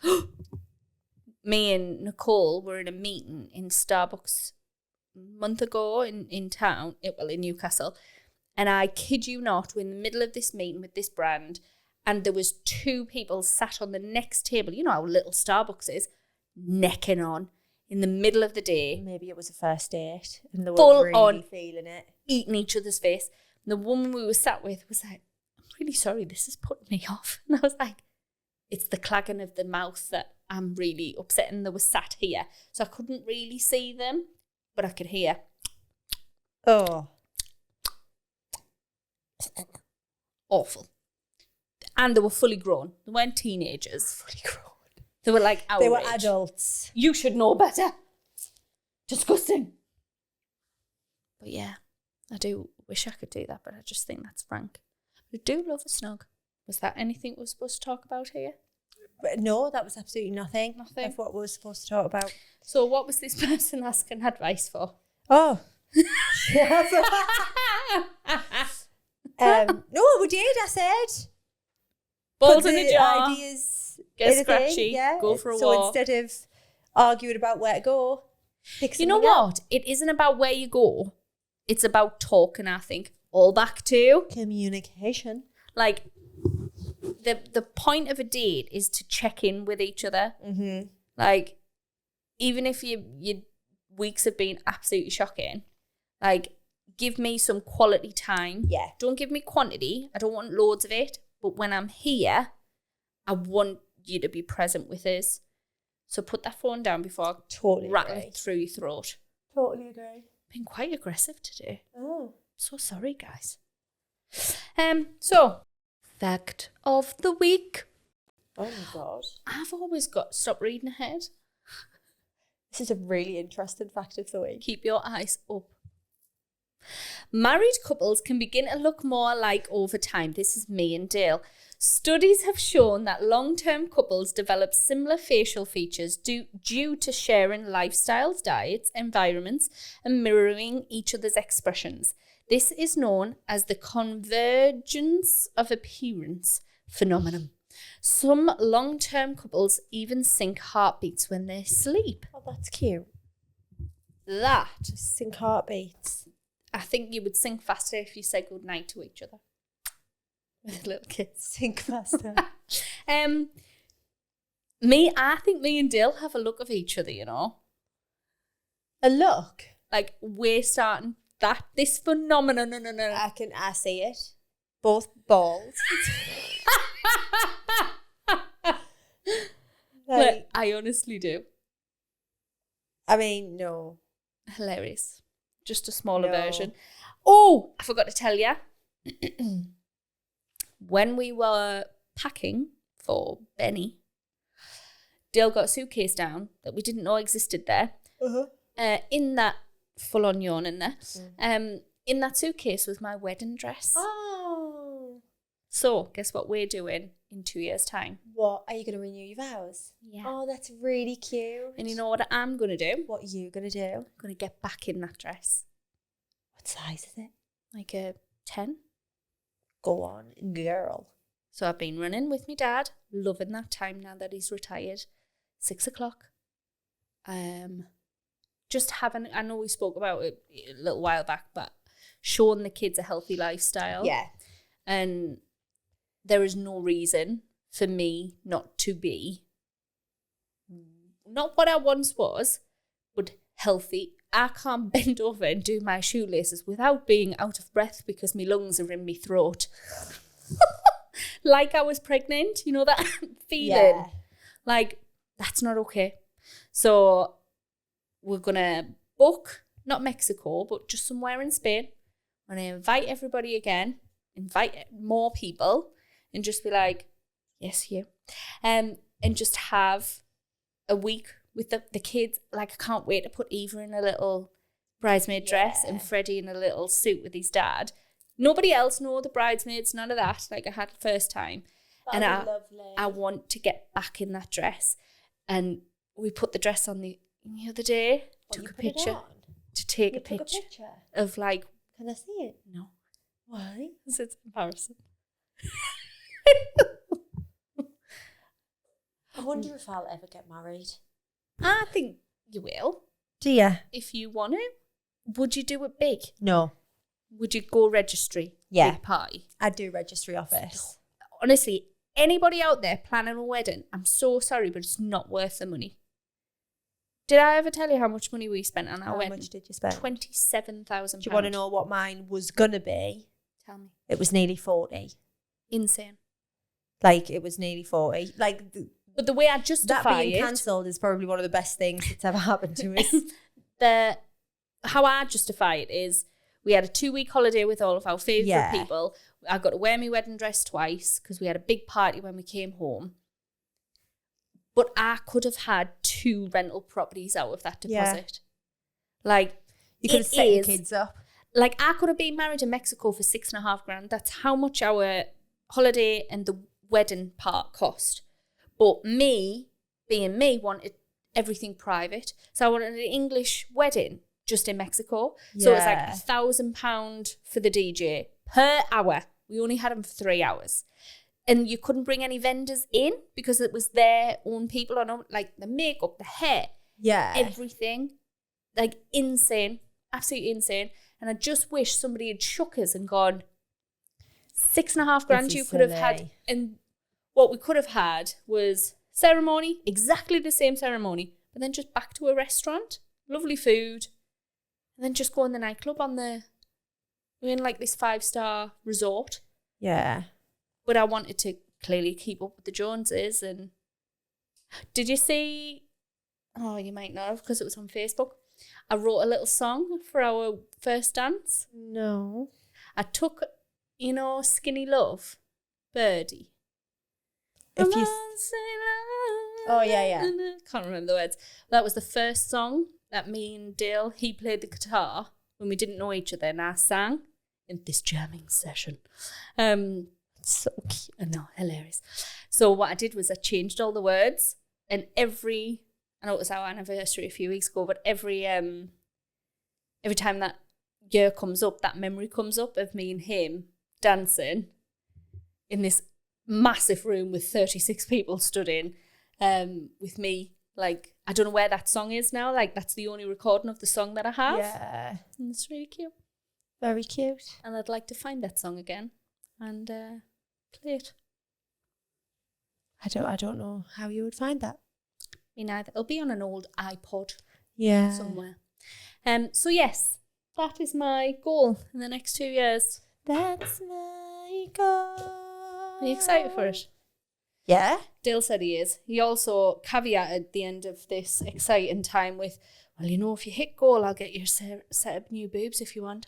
B: Me and Nicole were in a meeting in Starbucks a month ago in town, in Newcastle. And I kid you not, we're in the middle of this meeting with this brand and there was 2 people sat on the next table. You know how little Starbucks is, necking on in the middle of the day.
A: Maybe it was a first date and they
B: Full
A: were really
B: on
A: feeling it.
B: Eating each other's face. And the woman we were sat with was like, I'm really sorry, this is putting me off. And I was like, it's the clagging of the mouth that I'm really upset. And they were sat here. So I couldn't really see them, but I could hear.
A: Oh.
B: Awful. And they were fully grown. They weren't teenagers.
A: Fully grown.
B: They were like our
A: They were
B: age.
A: adults.
B: You should know better. Disgusting. But yeah, I do wish I could do that, but I just think that's frank. I do love a snog. Was that anything we were supposed to talk about here?
A: But no, that was absolutely nothing.
B: Nothing.
A: Of what we were supposed to talk about.
B: So what was this person asking advice for?
A: Oh. No, we did, I said.
B: Balls in the jar.
A: Ideas
B: Get scratchy. Go for a walk.
A: So instead of arguing about where to go, pick
B: you know
A: something up.
B: what? It isn't about where you go. It's about talking, I think. All back to
A: communication.
B: Like, the point of a date is to check in with each other.
A: Mm-hmm.
B: Like, even if your weeks have been absolutely shocking, like, give me some quality time.
A: Yeah.
B: Don't give me quantity. I don't want loads of it. But when I'm here, I want you to be present with us. So put that phone down before I rattle it through your throat.
A: Totally agree.
B: Been quite aggressive today.
A: Oh.
B: So sorry, guys. So, fact of the week.
A: Oh my God.
B: I've always got, stop reading ahead.
A: This is a really interesting fact of the week.
B: Keep your eyes up. Married couples can begin to look more alike over time. This is me and Dale. Studies have shown that long-term couples develop similar facial features due to sharing lifestyles, diets, environments, and mirroring each other's expressions. This is known as the convergence of appearance phenomenon. Some long-term couples even sync heartbeats when they sleep.
A: Oh, that's cute.
B: That,
A: Sync heartbeats.
B: I think you would sync faster if you said goodnight to each other. With little kids.
A: Sync faster.
B: I think me and Dale have a look of each other, you know.
A: A look?
B: Like, we're starting this phenomenon. No.
A: I see it. Both balls.
B: But I honestly do.
A: I mean, no.
B: Hilarious. Just a smaller
A: No.
B: version. Oh, I forgot to tell you. When we were packing for Benny, Dale got a suitcase down that we didn't know existed there.
A: Uh-huh.
B: In that, full-on yawn in there, in that suitcase was my wedding dress.
A: Oh.
B: So, guess what we're doing in 2 years' time?
A: What? Are you going to renew your vows?
B: Yeah.
A: Oh, that's really cute.
B: And you know what I'm going to do?
A: What are you going to do?
B: I'm going to get back in that dress.
A: What size is it?
B: Like a 10.
A: Go on, girl.
B: So I've been running with my dad, loving that time now that he's retired. 6 o'clock. Just having, I know we spoke about it a little while back, but showing the kids a healthy lifestyle.
A: Yeah.
B: And there is no reason for me not to be, not what I once was, but healthy I can't bend over and do my shoelaces without being out of breath because my lungs are in my throat. Like I was pregnant, you know that feeling?
A: Yeah.
B: Like, that's not okay. So we're going to book, not Mexico, but just somewhere in Spain. I'm going to invite everybody again, invite more people, and just be like, yes, you. And just have a week with the kids. Like, I can't wait to put Eva in a little bridesmaid dress and Freddie in a little suit with his dad. Nobody else know the bridesmaids, none of that, like I had the first time.
A: That'd be
B: And I want to get back in that dress. And we put the dress on the other day, took a picture to take a picture of like...
A: Can I see it?
B: No.
A: Why?
B: Because it's embarrassing.
A: I wonder if I'll ever get married.
B: I think you will.
A: Do you?
B: If you want to. Would you do it big?
A: No.
B: Would you go registry?
A: Yeah.
B: Big party?
A: I'd do registry office.
B: Honestly, anybody out there planning a wedding, I'm so sorry, but it's not worth the money. Did I ever tell you how much money we spent on our wedding?
A: How much did you spend?
B: £27,000.
A: Do you want to know what mine was going to be?
B: Tell me.
A: It was nearly 40.
B: Insane.
A: Like, it was nearly 40. Like,
B: but the way I justify
A: that being
B: it...
A: cancelled is probably one of the best things that's ever happened to us.
B: How I justify it is we had a 2-week holiday with all of our favourite people. I got to wear my wedding dress twice because we had a big party when we came home. But I could have had 2 rental properties out of that deposit. Yeah. Like,
A: you could have set your kids up.
B: Like, I could have been married in Mexico for $6,500. That's how much our holiday and the wedding part cost. But me, being me, wanted everything private. So I wanted an English wedding just in Mexico. Yeah. So it was like £1,000 for the DJ per hour. We only had them for 3 hours. And you couldn't bring any vendors in because it was their own people on, like the makeup, the hair, everything. Like insane, absolutely insane. And I just wish somebody had shook us and gone, $6,500 you could have had. And what we could have had was ceremony, exactly the same ceremony, but then just back to a restaurant, lovely food, and then just go in the nightclub we're in like this 5-star resort.
A: Yeah.
B: But I wanted to clearly keep up with the Joneses. And did you see, oh, you might not have because it was on Facebook, I wrote a little song for our first dance.
A: No.
B: I took, Skinny Love, Birdie.
A: If you... Oh, yeah.
B: Can't remember the words. That was the first song that me and Dale, he played the guitar when we didn't know each other, and I sang in this jamming session. So cute. I know, hilarious. So what I did was I changed all the words, and I know it was our anniversary a few weeks ago, but every time that year comes up, that memory comes up of me and him dancing in this massive room with 36 people stood in, with me. Like, I don't know where that song is now. Like, that's the only recording of the song that I have.
A: Yeah.
B: And it's really cute.
A: Very cute.
B: And I'd like to find that song again and play it.
A: I don't know how you would find that.
B: Me neither. It'll be on an old iPod.
A: Yeah.
B: Somewhere. So yes, that is my goal in the next 2 years.
A: That's my goal.
B: Are you excited for it?
A: Yeah.
B: Dale said he is. He also caveated the end of this exciting time with, well, if you hit goal, I'll get you a set of new boobs if you want.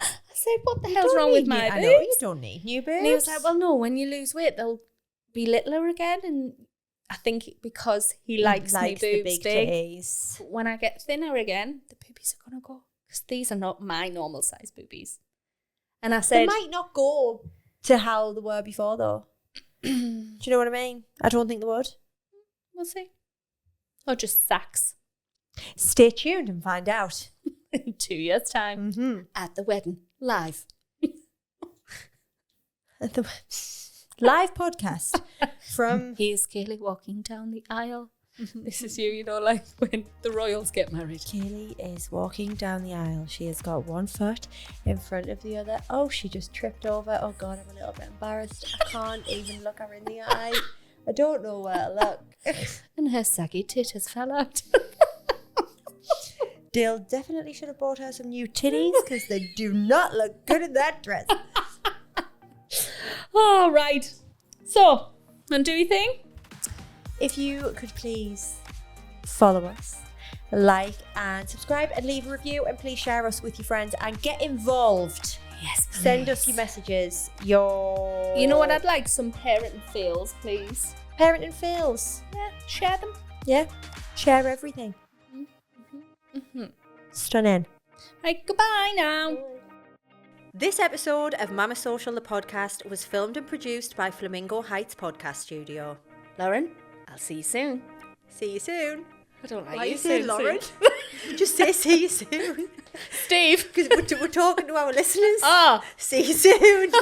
B: I said, what the hell's wrong with my boobs?
A: I know, you don't need new boobs.
B: And he was like, well, no, when you lose weight, they'll be littler again. And I think because he likes my boobs
A: the big
B: big. When I get thinner again, the boobies are going to go. Because these are not my normal size boobies. And I said...
A: They might not go to how they were before, though. Do you know what I mean? I don't think they would.
B: We'll see. Or just sacks.
A: Stay tuned and find out.
B: In 2 years' time.
A: Mm-hmm.
B: At the wedding. Live.
A: At the live podcast from...
B: Here's Kayleigh walking down the aisle. This is you, like when the royals get married.
A: Kayleigh is walking down the aisle. She has got one foot in front of the other. Oh, she just tripped over. Oh, God, I'm a little bit embarrassed. I can't even look her in the eye. I don't know where to look.
B: And her saggy tit has fell out.
A: Dill definitely should have bought her some new titties because they do not look good in that dress.
B: All right. So, and do you think?
A: If you could please follow us, like and subscribe and leave a review, and please share us with your friends and get involved.
B: Yes, please.
A: Send us your messages,
B: You know what? I'd like some parenting fails, please.
A: parenting fails.
B: Yeah, share them.
A: Yeah, share everything. Stunning.
B: Right, goodbye now.
A: This episode of Mama Social, the podcast, was filmed and produced by Flamingo Heights Podcast Studio.
B: Lauren, I'll see you soon.
A: See you soon.
B: I don't like
A: Why
B: you
A: you say
B: soon,
A: Lauren? Just say see you soon.
B: Steve.
A: Because we're talking to our listeners.
B: Oh.
A: See you soon.